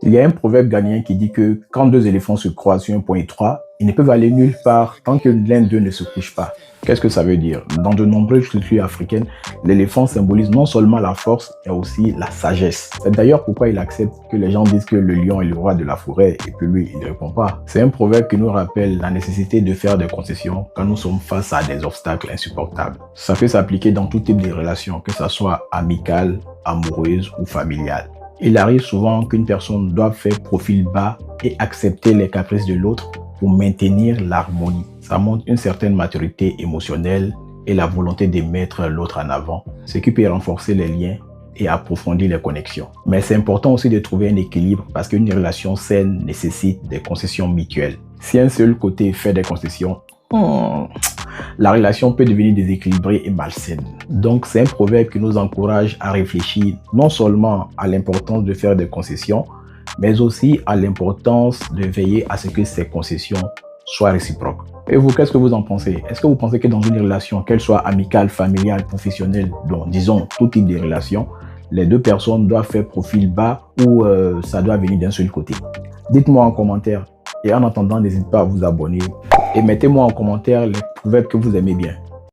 Il y a un proverbe ghanéen qui dit que quand deux éléphants se croisent sur un point étroit, ils ne peuvent aller nulle part tant que l'un d'eux ne se couche pas. Qu'est-ce que ça veut dire? Dans de nombreuses cultures africaines, l'éléphant symbolise non seulement la force, mais aussi la sagesse. C'est d'ailleurs pourquoi il accepte que les gens disent que le lion est le roi de la forêt et que lui, il ne répond pas. C'est un proverbe qui nous rappelle la nécessité de faire des concessions quand nous sommes face à des obstacles insupportables. Ça peut s'appliquer dans tout type de relations, que ce soit amicale, amoureuse ou familiale. Il arrive souvent qu'une personne doive faire profil bas et accepter les caprices de l'autre pour maintenir l'harmonie. Ça montre une certaine maturité émotionnelle et la volonté de mettre l'autre en avant, ce qui peut renforcer les liens et approfondir les connexions. Mais c'est important aussi de trouver un équilibre parce qu'une relation saine nécessite des concessions mutuelles. Si un seul côté fait des concessions, la relation peut devenir déséquilibrée et malsaine. Donc c'est un proverbe qui nous encourage à réfléchir non seulement à l'importance de faire des concessions, mais aussi à l'importance de veiller à ce que ces concessions soient réciproques. Et vous, qu'est-ce que vous en pensez? Est-ce que vous pensez que dans une relation, qu'elle soit amicale, familiale, professionnelle, donc disons tout type de relation, les deux personnes doivent faire profil bas ou ça doit venir d'un seul côté? Dites-moi en commentaire. Et en attendant, n'hésitez pas à vous abonner et mettez-moi en commentaire les proverbes que vous aimez bien.